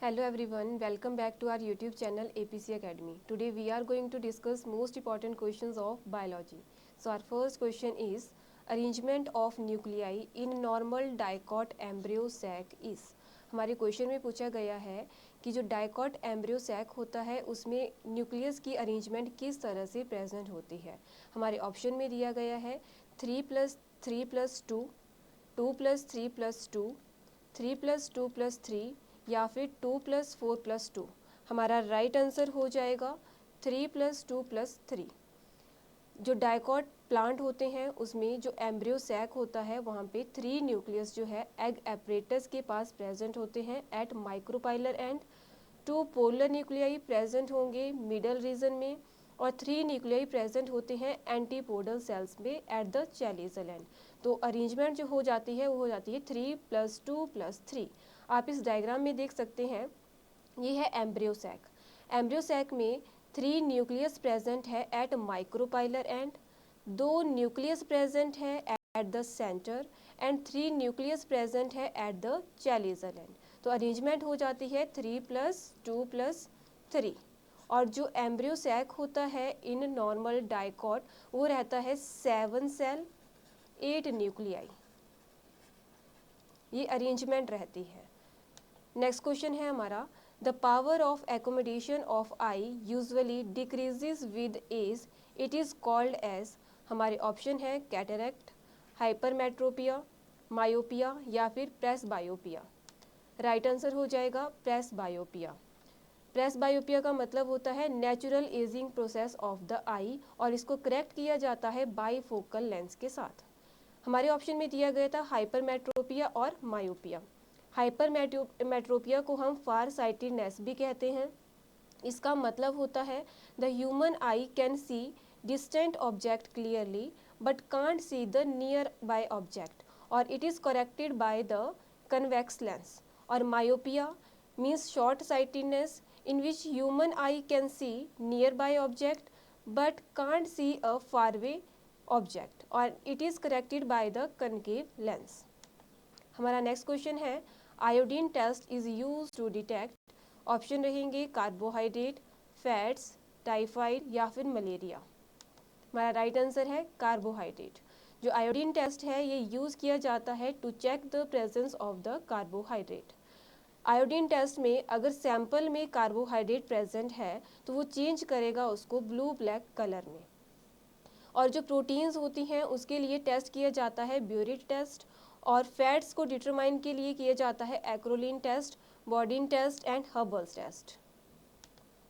Hello everyone, welcome back to our YouTube channel APC Academy. Today we are going to discuss most important questions of biology. So our first question is arrangement of nuclei in normal dicot embryo sac is. हमारे question में पूछा गया है कि जो dicot embryo sac होता है उसमें न्यूक्लियस की अरेंजमेंट किस तरह से प्रेजेंट होती है। हमारे ऑप्शन में दिया गया है 3+3+2, 2+3+2, 3+2+3 या फिर 2+4+2। हमारा राइट आंसर हो जाएगा 3+2+3। जो डाइकॉट प्लांट होते हैं उसमें जो एम्ब्रियो सैक होता है वहाँ पे 3 न्यूक्लियस जो है एग एपरेटस के पास प्रेजेंट होते हैं at micropylar end, 2 polar nuclei present होंगे मिडल रीजन में और 3 न्यूक्लियाई प्रेजेंट होते हैं एंटीपोडल सेल्स में एट द चैलेजल एंड। तो अरेंजमेंट जो हो जाती है वो हो जाती है 3+2+3। आप इस डायग्राम में देख सकते हैं, ये है एम्ब्रियो सैक। एम्ब्रियो सैक में 3 न्यूक्लियस प्रेजेंट है at micropylar end, 2 nucleus present है at the centre end 3 nucleus present है एट द चैलेजल एंड। तो अरेंजमेंट हो जाती है 3+2+3। और जो एम्ब्रियो सैक होता है इन नॉर्मल डाइकॉट वो रहता है 7 सेल 8 न्यूक्लियाई, ये अरेंजमेंट रहती है। नेक्स्ट क्वेश्चन है हमारा the power of accommodation of eye usually decreases with age, it is called age. हमारे ऑप्शन है कैटरेक्ट, हाइपरमेट्रोपिया, मायोपिया या फिर प्रेस बायोपिया। राइट आंसर हो जाएगा प्रेस बायोपिया। प्रेस बायोपिया का मतलब होता है natural ageing process of the eye और इसको करेक्ट किया जाता है बाईफोकल लेंस के साथ। हमारे ऑप्शन में दिया गया था हाइपरमेट्रोपिया और मायोपिया। हाइपरमेट्रोपिया को हम फार साइटेडनेस भी कहते हैं। इसका मतलब होता है the human eye can see distant object clearly but can't see the nearby object और it is corrected by the convex lens. और myopia means short sightedness in which human eye can see nearby object but can't see a faraway object और it is corrected by the concave lens। हमारा next question है iodine test is use to detect. Option रहेंगे carbohydrate, fats, typhoid या फिर malaria. हमारा right answer है carbohydrate. जो iodine test है ये यूज़ किया जाता है to check the presence of the carbohydrate. Iodine test में अगर सैंपल में कार्बोहाइड्रेट प्रेजेंट है तो वो चेंज करेगा उसको ब्लू ब्लैक कलर में। और जो प्रोटीन्स होती हैं उसके लिए टेस्ट किया जाता है ब्यूरिट टेस्ट और फैट्स को डिटरमाइन के लिए किया जाता है acrolein test, Baudouin test and herbals test.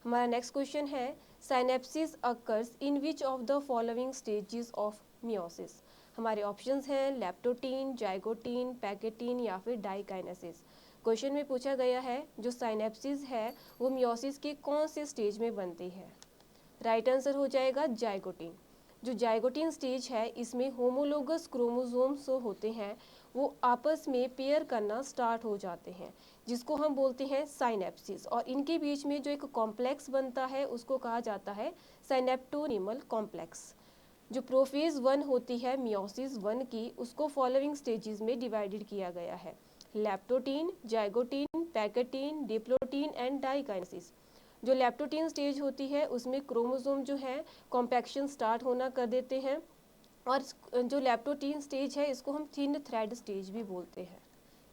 हमारा नेक्स्ट क्वेश्चन है synapsis occurs in which of the following stages of meiosis. हमारे ऑप्शंस हैं लेप्टोटीन, जाइगोटीन, पैकेटीन या फिर डाइकाइनेसिस। क्वेश्चन में पूछा गया है जो साइनेप्सिस है वो मियोसिस के कौन से स्टेज में बनती है। राइट आंसर हो जाएगा जाइगोटीन। जो जाइगोटीन स्टेज है इसमें होमोलोगस क्रोमोसोम्स जो होते हैं वो आपस में पेयर करना स्टार्ट हो जाते हैं जिसको हम बोलते हैं साइनेप्सिस और इनके बीच में जो एक कॉम्प्लेक्स बनता है उसको कहा जाता है साइनेप्टोनीमल कॉम्प्लेक्स। जो प्रोफेज 1 होती है मियोसिस 1 की उसको फॉलोइंग स्टेजेस में डिवाइडेड किया गया है leptotene, zygotene, pachytene, diplotene and diakinesis. जो लेप्टोटीन स्टेज होती है उसमें क्रोमोसोम जो है कॉम्पैक्शन स्टार्ट होना कर देते हैं और जो लेप्टोटीन स्टेज है इसको हम थिन थ्रेड स्टेज भी बोलते हैं।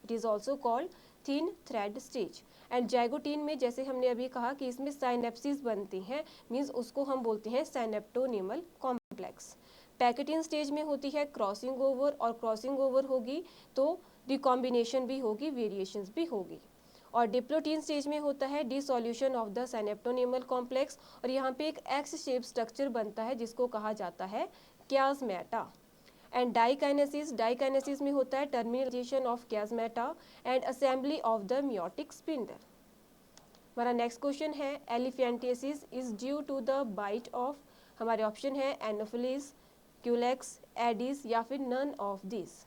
It is also called thin thread stage. And zygotene में जैसे हमने अभी कहा कि इसमें साइनेप्सिस बनती हैं मीन्स उसको हम बोलते हैं साइनेप्टोनीमल कॉम्प्लेक्स। पैकेटीन स्टेज में होती है क्रॉसिंग ओवर और क्रॉसिंग ओवर होगी तो रिकॉम्बिनेशन भी होगी, वेरिएशंस भी होगी। और डिप्लोटीन स्टेज में होता है डिसोल्यूशन ऑफ द साइनेप्टोनीमल कॉम्प्लेक्स और यहाँ पे एक एक्स शेप स्ट्रक्चर बनता है जिसको कहा जाता है क्याजमेटा। एंड डाइकाइनेसिस में होता है termination of chiasmata and assembly of the meiotic spindle. हमारा नेक्स्ट क्वेश्चन है elephantiasis is due to the bite of. हमारे ऑप्शन है एनोफिलिस, क्यूलेक्स, एडिस या फिर नन ऑफ दिस।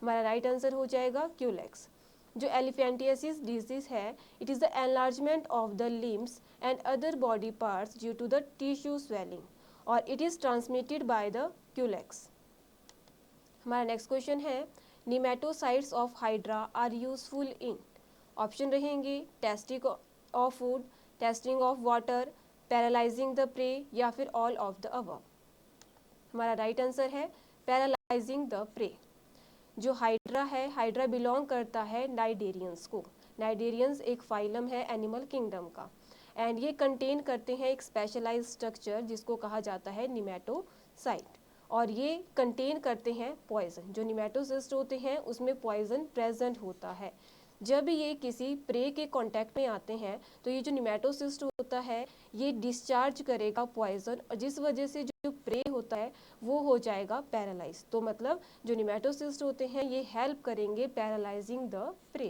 हमारा राइट आंसर हो जाएगा क्यूलेक्स। जो एलिफेंटियासिस डिजीज है it is the enlargement of the limbs and other body parts due to the tissue swelling और it is transmitted by the Culex. हमारा next question है nematocytes of Hydra are useful in. Option रहेंगे testing of food, testing of water, paralysing the prey या फिर all of the above. हमारा right answer है paralysing the prey. जो Hydra है, Hydra belong करता है नाइडेरियंस को। नाइडेरियंस एक फाइलम है एनिमल किंगडम का, एंड ये कंटेन करते हैं एक स्पेशलाइज्ड स्ट्रक्चर जिसको कहा जाता है निमेटोसाइट, और ये कंटेन करते हैं पॉइजन। जो निमेटोसिस्ट होते हैं उसमें पॉइजन प्रेजेंट होता है। जब ये किसी प्रे के कांटेक्ट में आते हैं तो ये जो निमेटोसिस्ट होता है ये डिस्चार्ज करेगा पॉइजन, और जिस वजह से जो प्रे होता है वो हो जाएगा पैरालाइज। तो मतलब जो निमेटोसिस्ट होते हैं ये हेल्प करेंगे पैरालाइजिंग द प्रे।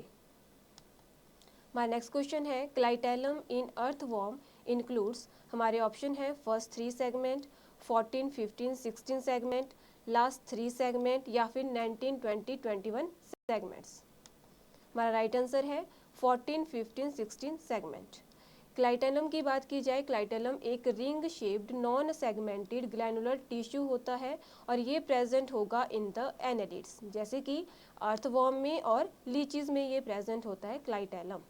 हमारा नेक्स्ट क्वेश्चन है क्लाइटेलम इन अर्थवॉर्म इंक्लूड्स, हमारे ऑप्शन है first 3 segment, 14, 15, 16 segment, last 3 segment या फिर 19, 20, 21 सेगमेंट्स। हमारा राइट आंसर है 14, 15, 16 सेगमेंट। क्लाइटेलम की बात की जाए, क्लाइटेलम एक ring shaped non segmented glandular tissue होता है और ये प्रेजेंट होगा इन द एनेलिड्स, जैसे कि अर्थवॉर्म में और लीचीज में ये प्रेजेंट होता है क्लाइटेलम।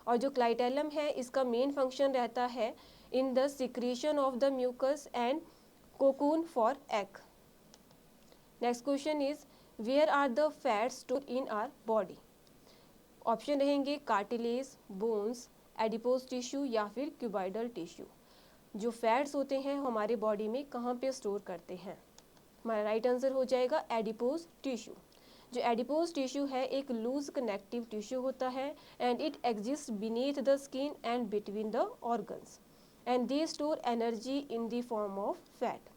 और जो क्लाइटेलम है इसका मेन फंक्शन रहता है in the secretion of the mucus and cocoon for egg. Next question is where are the fats stored in our body. Option रहेंगे कार्टिलेज, बोन्स, एडिपोज टिश्यू या फिर क्यूबॉइडल टिश्यू। जो fats होते हैं हमारे body में कहाँ पे स्टोर करते हैं। हमारा राइट आंसर हो जाएगा एडिपोज टिश्यू। जो एडिपोज टिश्यू है एक लूज कनेक्टिव टिश्यू होता है and it exist beneath the skin and between the organs and they store energy in the form of fat.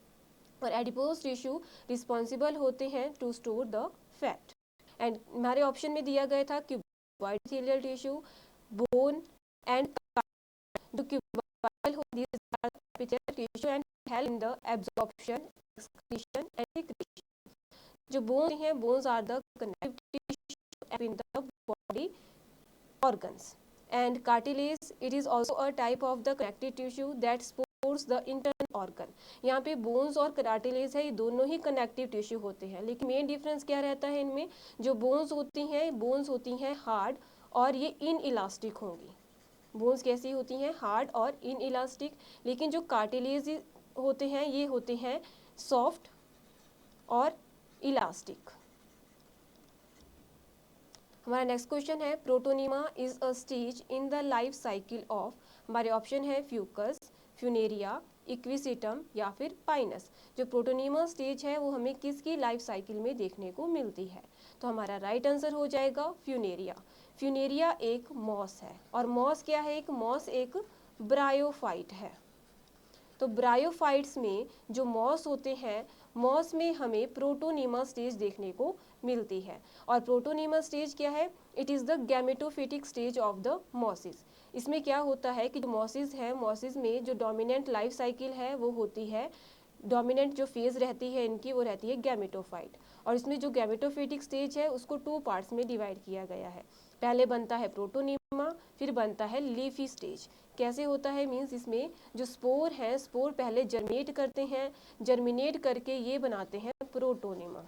और एडिपोज टिश्यू रिस्पॉन्सिबल होते हैं to store the fat. And हमारे option में दिया गया था cuboidal tissue, bone and the cuboidal these are epithelial tissue and help in the absorption, excretion and secretion. जो bones हैं, bones are the connective tissue in the body organs. And cartilage, it is also a type of the connective tissue that supports the internal organ. यहाँ पे bones और cartilage है, ये दोनों ही connective tissue होते हैं, लेकिन main difference क्या रहता है इनमें। जो bones होती हैं hard और ये inelastic होंगी। बोन्स कैसी होती हैं, हार्ड और इन इलास्टिक, लेकिन जो कार्टिलेज होते हैं ये होते हैं सॉफ्ट और इलास्टिक। हमारा नेक्स्ट क्वेश्चन है protonema is a stage in the life cycle of, हमारे ऑप्शन है फ्यूकस, फ्यूनेरिया, इक्विसिटम या फिर पाइनस। जो प्रोटोनीमा स्टेज है वो हमें किसकी लाइफ साइकिल में देखने को मिलती है। तो हमारा राइट आंसर हो जाएगा फ्यूनेरिया। फ्यूनेरिया एक मॉस है, और मॉस क्या है, एक मॉस एक ब्रायोफाइट है। तो ब्रायोफाइट्स में जो मॉस होते हैं, मॉस में हमें प्रोटोनीमा स्टेज देखने को मिलती है। और प्रोटोनीमा स्टेज क्या है, it is the gametophytic stage of the mosses. इसमें क्या होता है कि जो मॉसिस है, मॉसिस में जो डोमिनेंट लाइफ साइकिल है वो होती है, डोमिनेंट जो फेज रहती है इनकी वो रहती है गैमेटोफाइट। और इसमें जो गैमेटोफिटिक स्टेज है उसको 2 पार्ट्स में डिवाइड किया गया है। पहले बनता है प्रोटोनीमा, फिर बनता है लीफी स्टेज। कैसे होता है, मीन्स इसमें जो स्पोर हैं, स्पोर पहले जर्मिनेट करते हैं, जर्मिनेट करके ये बनाते हैं प्रोटोनीमा,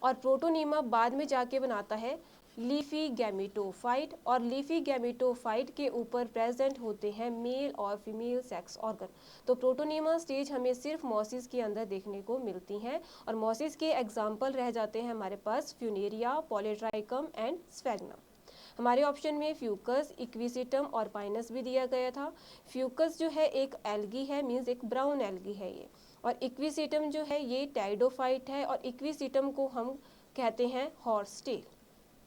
और प्रोटोनीमा बाद में जाके बनाता है लीफी गैमेटोफाइट, और लीफी गैमेटोफाइट के ऊपर प्रेजेंट होते हैं मेल और फीमेल सेक्स ऑर्गन। तो प्रोटोनीमा स्टेज हमें सिर्फ मॉसिस के अंदर देखने को मिलती हैं, और मॉसिस के एग्जाम्पल रह जाते हैं हमारे पास फ्यूनेरिया, पॉलीट्राइकम एंड स्फेग्नम। हमारे ऑप्शन में फ्यूकस, इक्विसिटम और पाइनस भी दिया गया था। फ्यूकस जो है एक एल्गी है, मीन्स एक ब्राउन एल्गी है ये, और इक्विसिटम जो है ये टाइडोफाइट है, और इक्विसिटम को हम कहते हैं horse tail,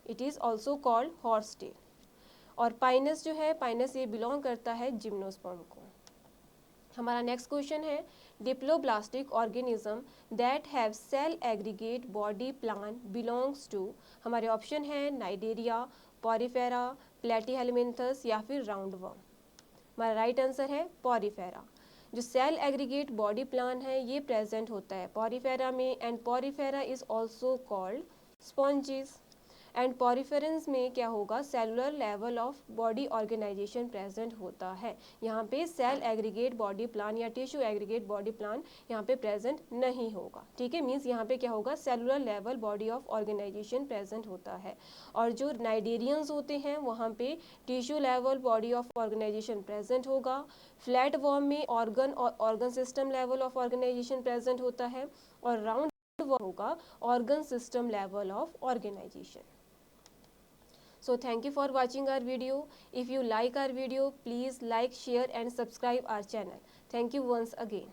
it is also called horse tail. और पाइनस जो है, पाइनस ये बिलोंग करता है जिम्नोस्पर्म को। हमारा नेक्स्ट क्वेश्चन है diploblastic organism that have cell aggregate body plan belongs to, हमारे ऑप्शन है नाइडेरिया, पॉरीफेरा, प्लेटीहेलमिन्थस या फिर राउंडवर्म। हमारा राइट आंसर है पॉरीफेरा। जो सेल एग्रीगेट बॉडी प्लान है ये प्रेजेंट होता है पॉरीफेरा में, and porifera is also called sponges. And poriferans में क्या होगा, cellular level of body organisation present होता है। यहाँ पे सेल एग्रीगेट बॉडी प्लान या टिश्यू एग्रीगेट बॉडी प्लान यहाँ पे प्रेजेंट नहीं होगा, ठीक है। मीन्स यहाँ पे क्या होगा, cellular level body of organisation present होता है। और जो नाइडेरियंस होते हैं वहाँ पे tissue level body of organisation present होगा। फ्लैट वर्म में ऑर्गन और organ system level of organisation present होता है। और राउंड वर्म होगा organ system level of organisation. So thank you for watching our video. If you like our video, please like, share and subscribe our channel. Thank you once again.